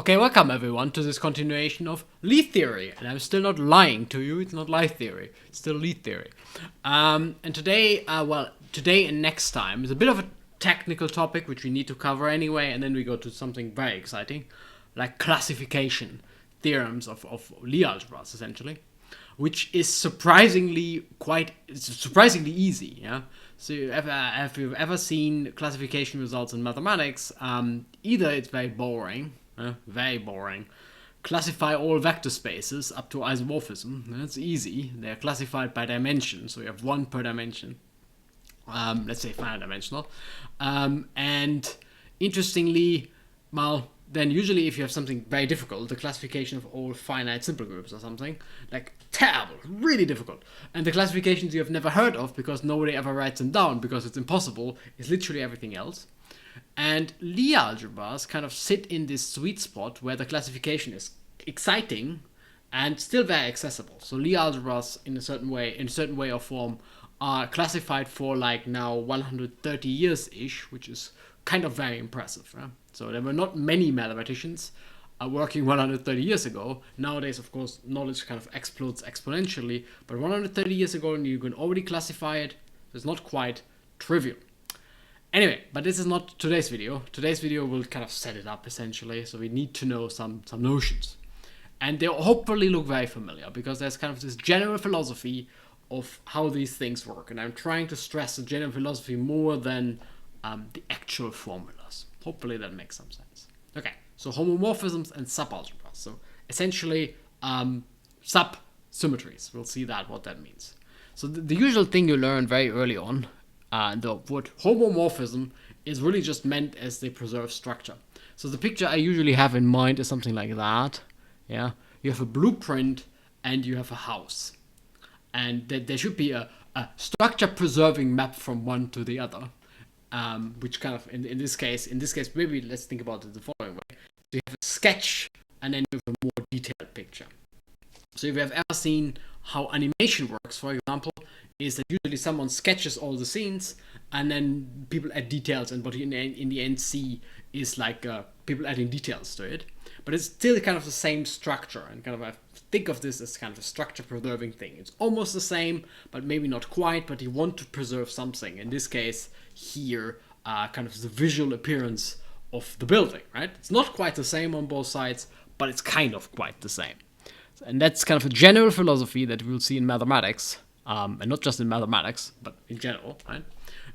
Okay, welcome everyone to this continuation of Lie theory. And I'm still not lying to you, it's not Lie theory, it's still Lie theory. And today, today and next time is a bit of a technical topic which we need to cover anyway, and then we go to something very exciting, like classification theorems of Lie algebras, essentially, which is surprisingly easy, yeah? So have you ever seen classification results in mathematics? Either it's very boring. Classify all vector spaces up to isomorphism. That's easy. They're classified by dimension, so you have one per dimension. Let's say finite dimensional. And interestingly, then usually if you have something very difficult, the classification of all finite simple groups or something, like terrible, really difficult. And the classifications you have never heard of because nobody ever writes them down because it's impossible, is literally everything else. And Lie algebras kind of sit in this sweet spot where the classification is exciting and still very accessible. So Lie algebras in a certain way or form are classified for like now 130 years-ish, which is kind of very impressive. Right? So there were not many mathematicians working 130 years ago. Nowadays, of course, knowledge kind of explodes exponentially, but 130 years ago you can already classify it. It's not quite trivial. Anyway, but this is not today's video. Today's video will kind of set it up essentially, so we need to know some notions. And they hopefully look very familiar because there's kind of this general philosophy of how these things work. And I'm trying to stress the general philosophy more than the actual formulas. Hopefully that makes some sense. Okay, so homomorphisms and subalgebras. So essentially sub-symmetries. We'll see what that means. So the usual thing you learn very early on, the word homomorphism is really just meant as they preserve structure. So the picture I usually have in mind is something like that. Yeah, you have a blueprint and you have a house, and there should be a structure preserving map from one to the other, which kind of in this case maybe let's think about it the following way. So you have a sketch and then you have a more detailed picture. So if you have ever seen how animation works, for example, is that usually someone sketches all the scenes and then people add details, and what you in the end see is like people adding details to it. But it's still kind of the same structure, and kind of I think of this as kind of a structure preserving thing. It's almost the same, but maybe not quite, but you want to preserve something. In this case here, kind of the visual appearance of the building, right? It's not quite the same on both sides, but it's kind of quite the same. And that's kind of a general philosophy that we'll see in mathematics, and not just in mathematics, but in general, right?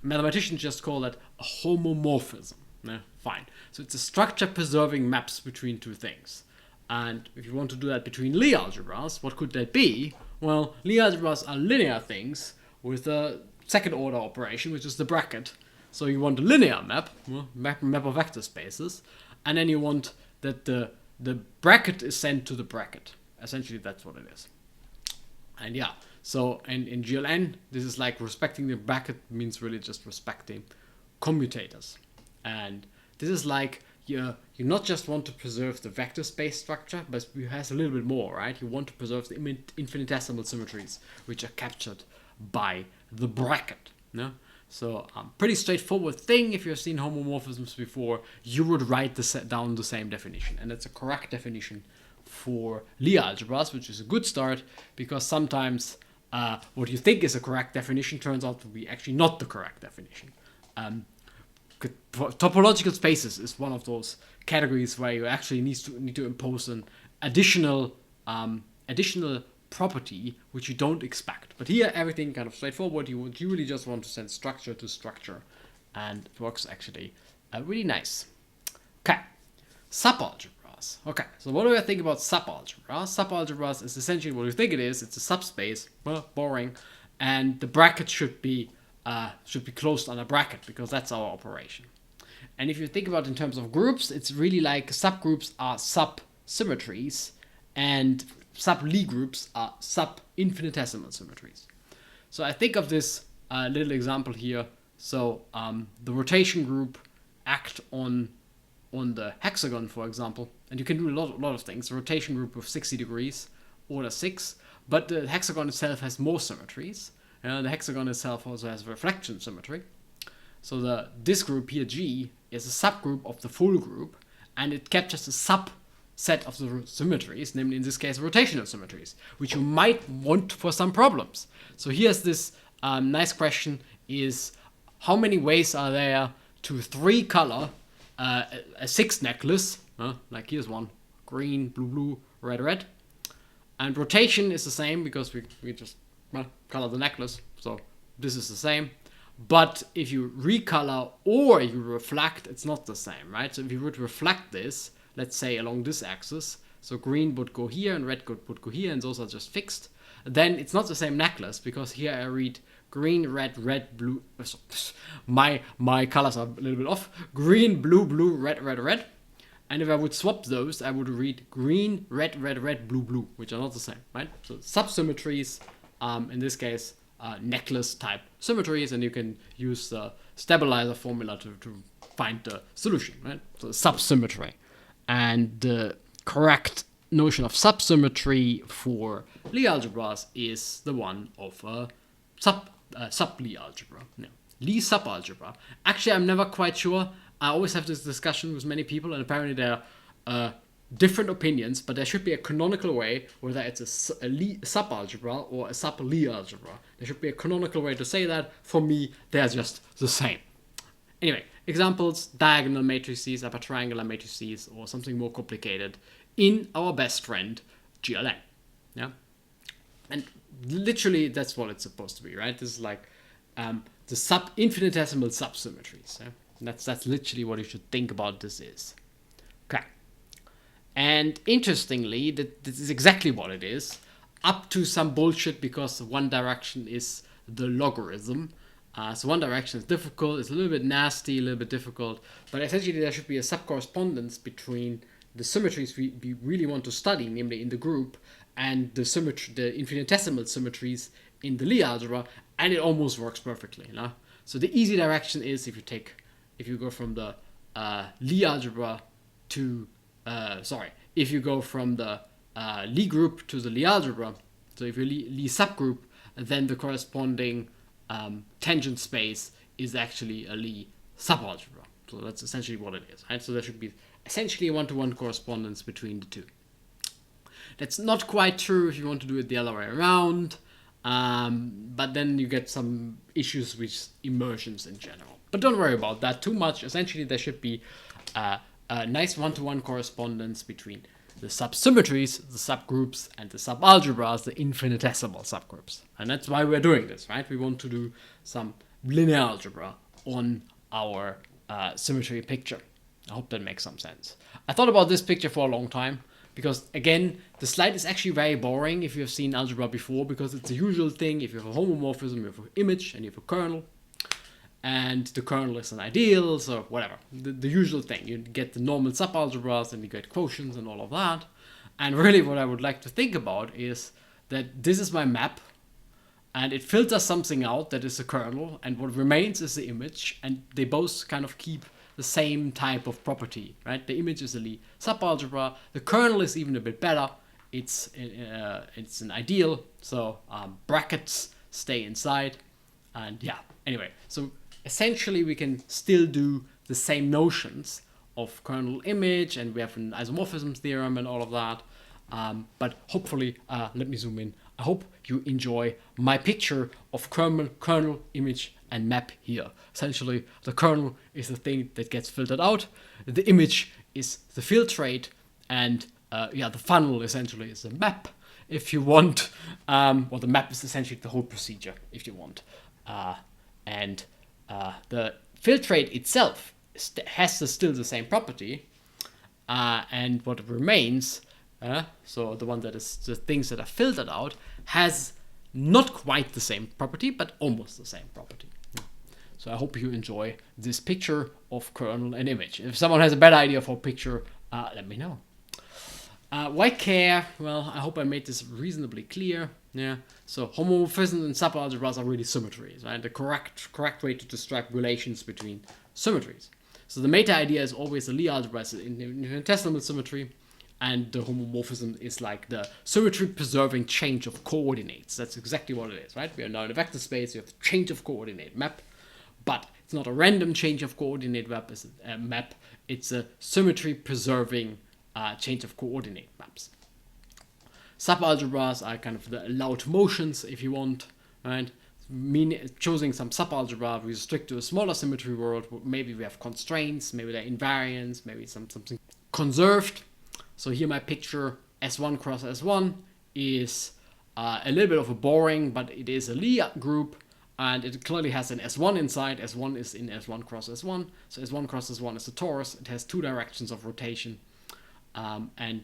Mathematicians just call that a homomorphism. Yeah, fine. So it's a structure preserving maps between two things. And if you want to do that between Lie algebras, what could that be? Well, Lie algebras are linear things with a second order operation, which is the bracket. So you want a linear map, map of vector spaces, and then you want that the bracket is sent to the bracket. Essentially, that's what it is. And yeah, so in GLN, this is like respecting the bracket means really just respecting commutators. And this is like you not just want to preserve the vector space structure, but it has a little bit more, right? You want to preserve the infinitesimal symmetries, which are captured by the bracket. No? So pretty straightforward thing. If you've seen homomorphisms before, you would write down the same definition. And it's a correct definition for Lie algebras, which is a good start, because sometimes what you think is a correct definition turns out to be actually not the correct definition. Topological spaces is one of those categories where you actually need to impose an additional property which you don't expect. But here everything kind of straightforward. You really just want to send structure to structure, and it works actually really nice. Okay, subalgebras. Okay, so what do I think about subalgebras? Subalgebras is essentially what you think it is. It's a subspace. Well, boring, and the bracket should be closed on a bracket because that's our operation. And if you think about it in terms of groups, it's really like subgroups are sub-symmetries and sub-Lie groups are sub-infinitesimal symmetries. So I think of this little example here. So the rotation group act on the hexagon, for example, and you can do a lot of things. The rotation group of 60 degrees, order 6, but the hexagon itself has more symmetries. The hexagon itself also has reflection symmetry. So this group here, G, is a subgroup of the full group, and it captures the set of the symmetries, namely in this case rotational symmetries, which you might want for some problems. So here's this nice question: is how many ways are there to 3-color a 6 necklace? Like here's one: green, blue, blue, red, red. And rotation is the same because we just color the necklace, so this is the same. But if you recolor or you reflect, it's not the same, right? So if you would reflect this, let's say along this axis, so green would go here and red would go here, and those are just fixed, then it's not the same necklace, because here I read green, red, red, blue. My colors are a little bit off. Green, blue, blue, red, red, red. And if I would swap those, I would read green, red, red, red, blue, blue, which are not the same, right? So subsymmetries, in this case, necklace type symmetries, and you can use the stabilizer formula to find the solution, right? So subsymmetry. And the correct notion of subsymmetry for Lie algebras is the one of sub-Lie algebra. No. Lie subalgebra. Actually, I'm never quite sure. I always have this discussion with many people, and apparently there are different opinions, but there should be a canonical way, whether it's a Lie subalgebra or a sub-Lie algebra. There should be a canonical way to say that. For me, they're just the same. Anyway, examples: diagonal matrices, upper triangular matrices, or something more complicated in our best friend GLN. Yeah, and literally that's what it's supposed to be, right? This is like the infinitesimal subsymmetries. Yeah? That's literally what you should think about this is. Okay. And interestingly, this is exactly what it is, up to some bullshit, because one direction is the logarithm. So one direction is difficult, it's a little bit nasty, a little bit difficult, but essentially there should be a subcorrespondence between the symmetries we really want to study, namely in the group, and the infinitesimal symmetries in the Lie algebra, and it almost works perfectly. No? So the easy direction is if you go from the Lie algebra to if you go from the Lie group to the Lie algebra, so if you Lie subgroup, then the corresponding tangent space is actually a Lie subalgebra. So that's essentially what it is, right? So there should be essentially a one-to-one correspondence between the two. That's not quite true if you want to do it the other way around, but then you get some issues with immersions in general. But don't worry about that too much. Essentially, there should be a nice one-to-one correspondence between the subsymmetries, the subgroups, and the subalgebras, the infinitesimal subgroups. And that's why we're doing this, right? We want to do some linear algebra on our symmetry picture. I hope that makes some sense. I thought about this picture for a long time, because again, the slide is actually very boring if you've seen algebra before, because it's the usual thing. If you have a homomorphism, you have an image, and you have a kernel. And the kernel is an ideal, so whatever. The usual thing. You get the normal subalgebras, and you get quotients and all of that. And really what I would like to think about is that this is my map, and it filters something out that is a kernel, and what remains is the image, and they both kind of keep the same type of property, right? The image is a Lie subalgebra. The kernel is even a bit better. It's an ideal, so brackets stay inside, and yeah. Anyway, so essentially we can still do the same notions of kernel image, and we have an isomorphism theorem and all of that. But hopefully, let me zoom in. I hope you enjoy my picture of kernel image and map here. Essentially, the kernel is the thing that gets filtered out. The image is the filtrate, and the funnel essentially is the map, if you want. Well, the map is essentially the whole procedure, if you want. And the filtrate itself has still the same property, and what remains, so the one that is the things that are filtered out, has not quite the same property, but almost the same property. So I hope you enjoy this picture of kernel and image. If someone has a better idea for a picture, let me know. Why care? Well, I hope I made this reasonably clear. Yeah. So homomorphisms and subalgebras are really symmetries, right? The correct way to describe relations between symmetries. So the meta idea is always the Lie algebra is an infinitesimal symmetry, and the homomorphism is like the symmetry preserving change of coordinates. That's exactly what it is, right? We are now in a vector space. You have a change of coordinate map, but it's not a random change of coordinate map. It's a symmetry preserving change of coordinate maps. Subalgebras are kind of the allowed motions, if you want, right? Choosing some subalgebra, we restrict to a smaller symmetry world. Maybe we have constraints, maybe they're invariants, maybe something conserved. So here my picture S1 cross S1 is a little bit of a boring, but it is a Lie group, and it clearly has an S1 inside. S1 is in S1 cross S1, so S1 cross S1 is a torus. It has two directions of rotation, and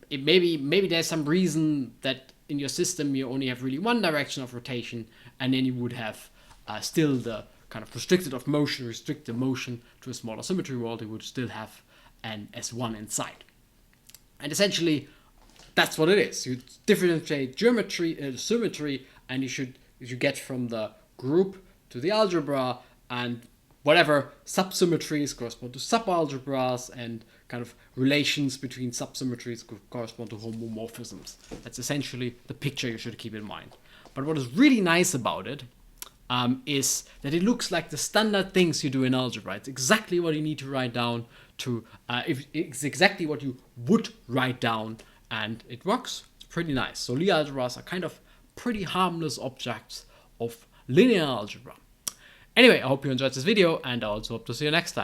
it maybe there's some reason that in your system you only have really one direction of rotation, and then you would have still the kind of restrict the motion to a smaller symmetry world. You would still have an S1 inside, and essentially that's what it is. You differentiate symmetry, and you get from the group to the algebra, and whatever subsymmetries correspond to subalgebras, and kind of relations between subsymmetries correspond to homomorphisms. That's essentially the picture you should keep in mind. But what is really nice about it is that it looks like the standard things you do in algebra. It's exactly what you need to write down it's exactly what you would write down, and it works. It's pretty nice. So Lie algebras are kind of pretty harmless objects of linear algebra. Anyway, I hope you enjoyed this video, and I also hope to see you next time.